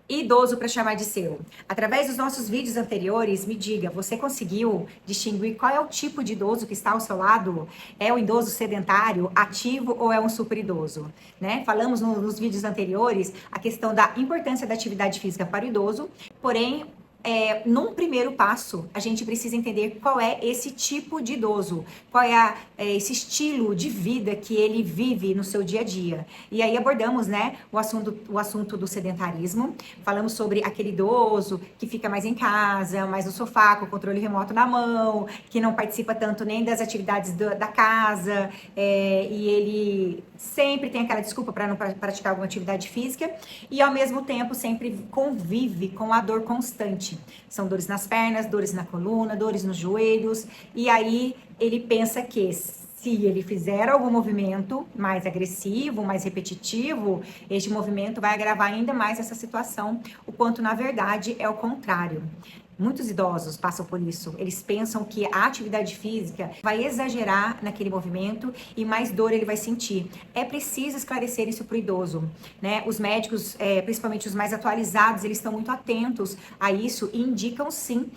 Idoso para chamar de seu. Através dos nossos vídeos anteriores, me diga, você conseguiu distinguir qual é o tipo de idoso que está ao seu lado? É o idoso sedentário, ativo ou é um super idoso? Né? Falamos nos vídeos anteriores a questão da importância da atividade física para o idoso, porém, num primeiro passo, a gente precisa entender qual é esse tipo de idoso, qual é, esse estilo de vida que ele vive no seu dia a dia. E aí abordamos, né, o assunto do sedentarismo, falamos sobre aquele idoso que fica mais em casa, mais no sofá, com o controle remoto na mão, que não participa tanto nem das atividades da casa, e ele sempre tem aquela desculpa para não praticar alguma atividade física, e ao mesmo tempo sempre convive com a dor constante. São dores nas pernas, dores na coluna, dores nos joelhos, e aí ele pensa que se ele fizer algum movimento mais agressivo, mais repetitivo, este movimento vai agravar ainda mais essa situação, o quanto na verdade é o contrário. Muitos idosos passam por isso. Eles pensam que a atividade física vai exagerar naquele movimento e mais dor ele vai sentir. É preciso esclarecer isso para o idoso, né? Os médicos, principalmente os mais atualizados, eles estão muito atentos a isso e indicam sim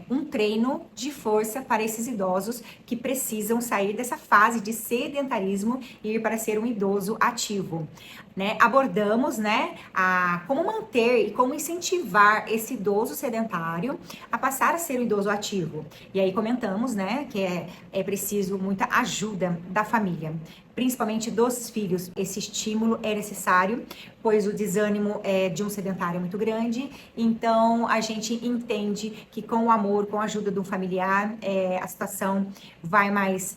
um treino de força para esses idosos que precisam sair dessa fase de sedentarismo e ir para ser um idoso ativo. Né? Abordamos, né, como manter e como incentivar esse idoso sedentário a passar a ser um idoso ativo. E aí comentamos, né, que é preciso muita ajuda da família, principalmente dos filhos. Esse estímulo é necessário, pois o desânimo de um sedentário é muito grande. Então, a gente entende que com o amor, com a ajuda de um familiar, a situação vai mais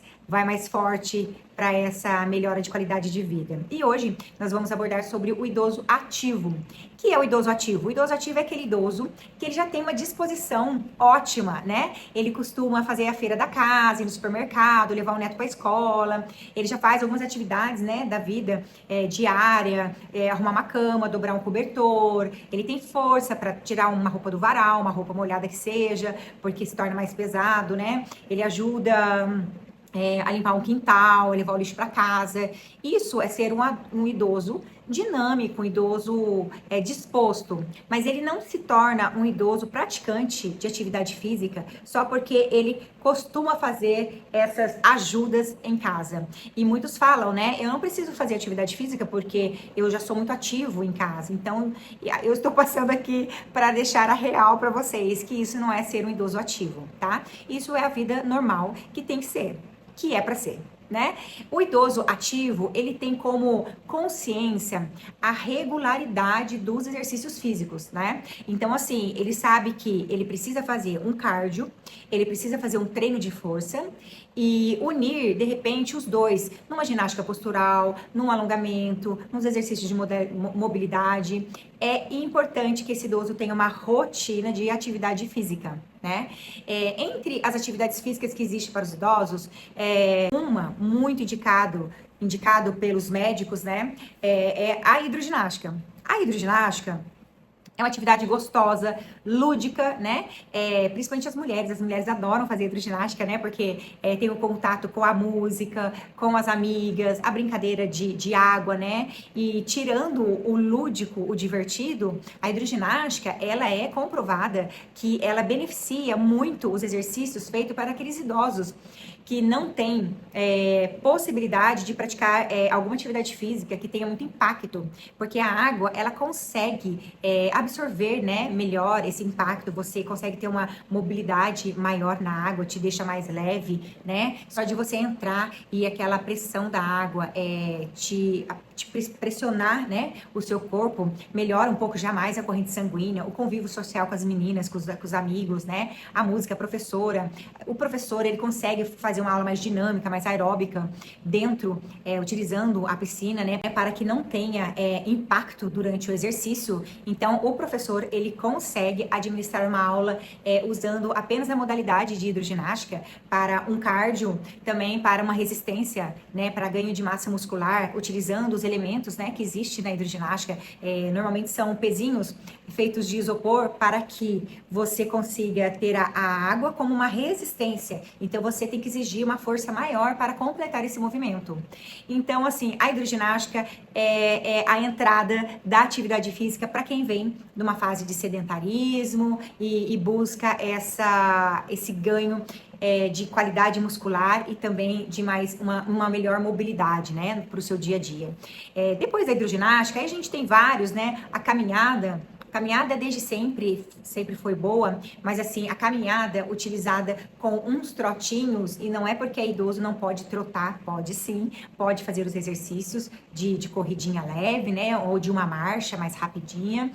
forte para essa melhora de qualidade de vida. E hoje nós vamos abordar sobre o idoso ativo. Que é o idoso ativo? O idoso ativo é aquele idoso que ele já tem uma disposição ótima, né? Ele costuma fazer a feira da casa, ir no supermercado, levar o neto para a escola. Ele já faz algumas atividades, né, da vida diária, arrumar uma cama, dobrar um cobertor. Ele tem força para tirar uma roupa do varal, uma roupa molhada que seja, porque se torna mais pesado, né? Ele ajuda a limpar um quintal, a levar o lixo para casa. Isso é ser um idoso dinâmico, um idoso disposto. Mas ele não se torna um idoso praticante de atividade física só porque ele costuma fazer essas ajudas em casa. E muitos falam, né? Eu não preciso fazer atividade física porque eu já sou muito ativo em casa. Então, eu estou passando aqui para deixar a real para vocês que isso não é ser um idoso ativo, tá? Isso é a vida normal que tem que ser, que é para ser, né? O idoso ativo, ele tem como consciência a regularidade dos exercícios físicos, né? Então, assim, ele sabe que ele precisa fazer um cardio, ele precisa fazer um treino de força e unir, de repente, os dois numa ginástica postural, num alongamento, nos exercícios de mobilidade. É importante que esse idoso tenha uma rotina de atividade física, né? Entre as atividades físicas que existem para os idosos, uma muito indicado pelos médicos, né? É a hidroginástica. A hidroginástica é uma atividade gostosa, lúdica, né? Principalmente as mulheres adoram fazer hidroginástica, né? Porque tem o contato com a música, com as amigas, a brincadeira de água, né? E tirando o lúdico, o divertido, a hidroginástica, ela é comprovada que ela beneficia muito os exercícios feitos para aqueles idosos que não têm possibilidade de praticar alguma atividade física que tenha muito impacto, porque a água, ela consegue absorver, né, melhor esse impacto, você consegue ter uma mobilidade maior na água, te deixa mais leve, né, só de você entrar e aquela pressão da água te pressionar, né, o seu corpo, melhora um pouco já mais a corrente sanguínea, o convívio social com as meninas, com os amigos, né, a música, a professora, o professor, ele consegue fazer uma aula mais dinâmica, mais aeróbica dentro, utilizando a piscina, né, para que não tenha impacto durante o exercício. Então, o professor, ele consegue administrar uma aula usando apenas a modalidade de hidroginástica para um cardio, também para uma resistência, né, para ganho de massa muscular, utilizando os elementos, né, que existe na hidroginástica. Normalmente são pezinhos feitos de isopor para que você consiga ter a água como uma resistência. Então, você tem que exigir uma força maior para completar esse movimento. Então, assim, a hidroginástica é a entrada da atividade física para quem vem numa fase de sedentarismo e busca esse ganho de qualidade muscular e também de mais uma melhor mobilidade, né, para o seu dia a dia. Depois da hidroginástica, aí a gente tem vários, né, a caminhada. Caminhada desde sempre foi boa, mas assim, a caminhada utilizada com uns trotinhos, e não é porque é idoso não pode trotar, pode sim, pode fazer os exercícios de corridinha leve, né, ou de uma marcha mais rapidinha.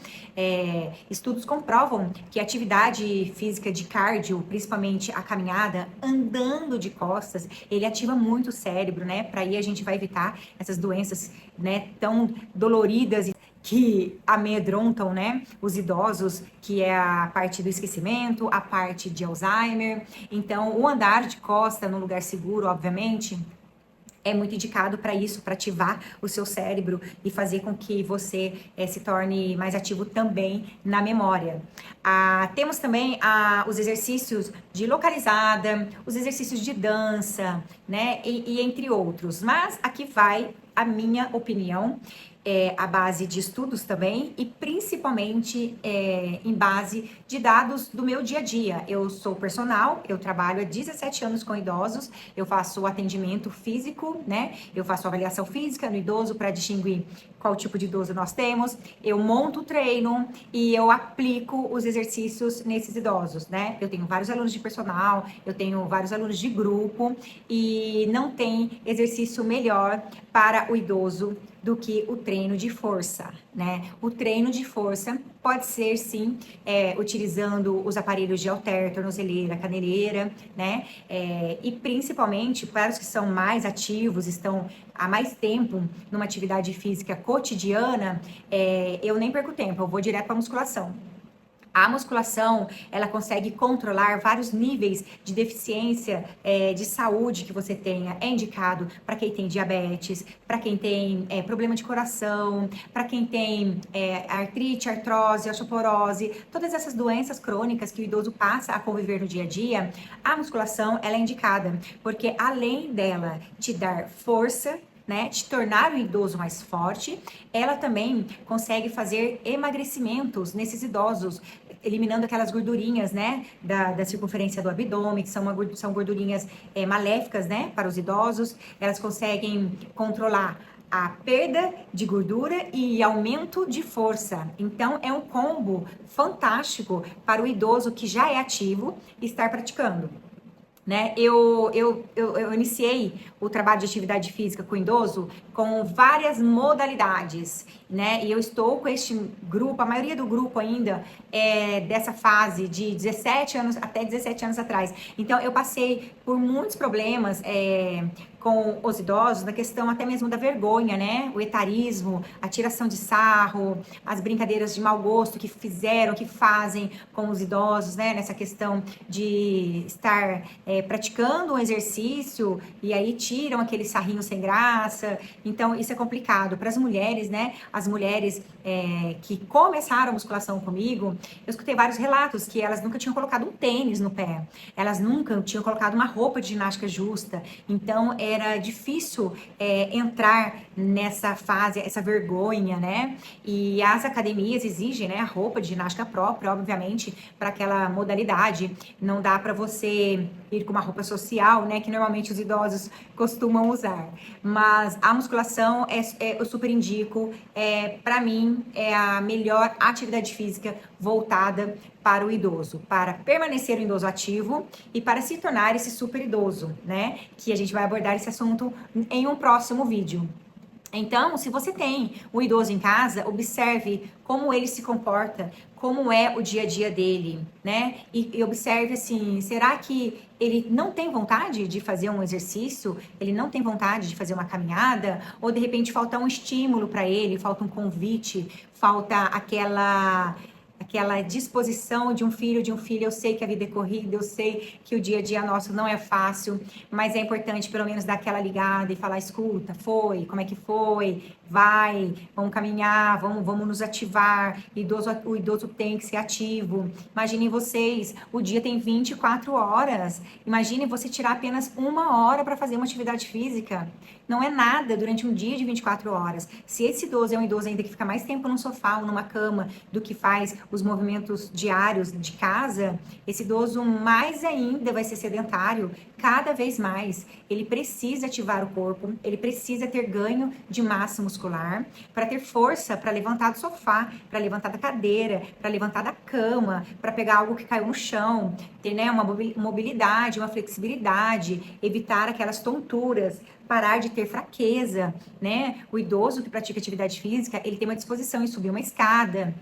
Estudos comprovam que a atividade física de cardio, principalmente a caminhada, andando de costas, ele ativa muito o cérebro, né, para aí a gente vai evitar essas doenças, né, tão doloridas que amedrontam, né, os idosos, que é a parte do esquecimento, a parte de Alzheimer. Então, o andar de costa no lugar seguro, obviamente, é muito indicado para isso, para ativar o seu cérebro e fazer com que você se torne mais ativo também na memória. Temos também os exercícios de localizada, os exercícios de dança, né, e entre outros. Mas aqui vai a minha opinião, a base de estudos também e principalmente em base de dados do meu dia a dia. Eu sou personal, eu trabalho há 17 anos com idosos, eu faço atendimento físico, né? Eu faço avaliação física no idoso para distinguir qual tipo de idoso nós temos, eu monto o treino e eu aplico os exercícios nesses idosos, né? Eu tenho vários alunos de personal, eu tenho vários alunos de grupo e não tem exercício melhor para o idoso do que o treino de força, né? O treino de força pode ser, sim, utilizando os aparelhos de halter, tornozeleira, caneleira, né? E principalmente para os que são mais ativos, estão há mais tempo numa atividade física cotidiana, eu nem perco tempo, eu vou direto para a musculação. A musculação, ela consegue controlar vários níveis de deficiência de saúde que você tenha. É indicado para quem tem diabetes, para quem tem problema de coração, para quem tem artrite, artrose, osteoporose, todas essas doenças crônicas que o idoso passa a conviver no dia a dia. A musculação, ela é indicada, porque além dela te dar força, né, te tornar o idoso mais forte, ela também consegue fazer emagrecimentos nesses idosos, eliminando aquelas gordurinhas, né, da circunferência do abdômen, que são gordurinhas maléficas, né, para os idosos. Elas conseguem controlar a perda de gordura e aumento de força. Então, é um combo fantástico para o idoso que já é ativo estar praticando. Né? Eu iniciei o trabalho de atividade física com idoso com várias modalidades, né? E eu estou com este grupo, a maioria do grupo ainda é dessa fase de 17 anos até 17 anos atrás. Então, eu passei por muitos problemas com os idosos, na questão até mesmo da vergonha, né? O etarismo, a tiração de sarro, as brincadeiras de mau gosto que fazem com os idosos, né? Nessa questão de estar praticando um exercício e aí tiram aquele sarrinho sem graça. Então, isso é complicado. Para as mulheres, né? As mulheres que começaram a musculação comigo, eu escutei vários relatos que elas nunca tinham colocado um tênis no pé, elas nunca tinham colocado uma roupa de ginástica justa. Então, era difícil entrar nessa fase, essa vergonha, né? E as academias exigem, né, a roupa de ginástica própria, obviamente, para aquela modalidade. Não dá para você ir com uma roupa social, né, que normalmente os idosos costumam usar. Mas a musculação eu super indico, para mim é a melhor atividade física voltada para o idoso, para permanecer o idoso ativo e para se tornar esse super idoso, né? Que a gente vai abordar esse assunto em um próximo vídeo. Então, se você tem um idoso em casa, observe como ele se comporta, como é o dia a dia dele, né? E observe assim, será que ele não tem vontade de fazer um exercício? Ele não tem vontade de fazer uma caminhada? Ou de repente falta um estímulo para ele, falta um convite, falta aquela disposição de um filho, eu sei que a vida é corrida, eu sei que o dia a dia nosso não é fácil, mas é importante pelo menos dar aquela ligada e falar, escuta, como é que foi? vamos caminhar, vamos nos ativar. O idoso tem que ser ativo. Imaginem vocês, o dia tem 24 horas. Imagine você tirar apenas 1 hora para fazer uma atividade física. Não é nada durante um dia de 24 horas. Se esse idoso é um idoso ainda que fica mais tempo no sofá ou numa cama do que faz os movimentos diários de casa, esse idoso mais ainda vai ser sedentário, cada vez mais. Ele precisa ativar o corpo, ele precisa ter ganho de massa muscular para ter força para levantar do sofá, para levantar da cadeira, para levantar da cama, para pegar algo que caiu no chão, ter, né, uma mobilidade, uma flexibilidade, evitar aquelas tonturas, parar de ter fraqueza, né? O idoso que pratica atividade física, ele tem uma disposição em subir uma escada.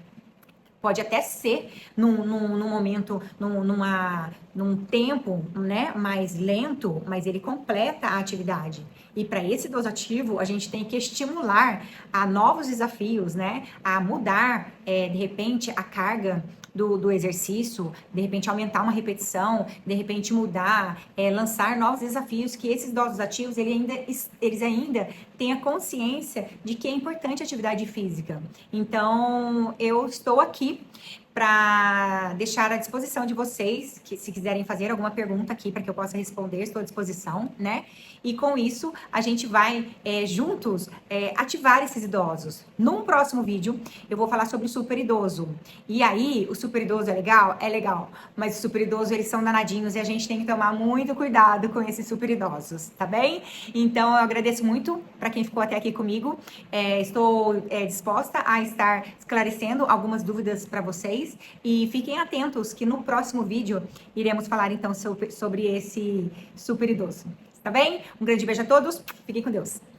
Pode até ser num momento, num tempo, né, mais lento, mas ele completa a atividade. E para esse idoso ativo, a gente tem que estimular a novos desafios, né? A mudar, de repente, a carga do exercício, de repente aumentar uma repetição, de repente mudar, lançar novos desafios, que esses idosos ativos, eles ainda têm a consciência de que é importante a atividade física. Então, eu estou aqui para deixar à disposição de vocês, que se quiserem fazer alguma pergunta aqui para que eu possa responder, estou à disposição, né? E com isso, a gente vai juntos ativar esses idosos. Num próximo vídeo, eu vou falar sobre o super idoso. E aí, o super idoso é legal? É legal. Mas os super idosos, eles são danadinhos e a gente tem que tomar muito cuidado com esses super idosos, tá bem? Então, eu agradeço muito para quem ficou até aqui comigo. Estou disposta a estar esclarecendo algumas dúvidas para vocês. E fiquem atentos que no próximo vídeo iremos falar então sobre esse super idoso. Tá bem? Um grande beijo a todos. Fiquem com Deus.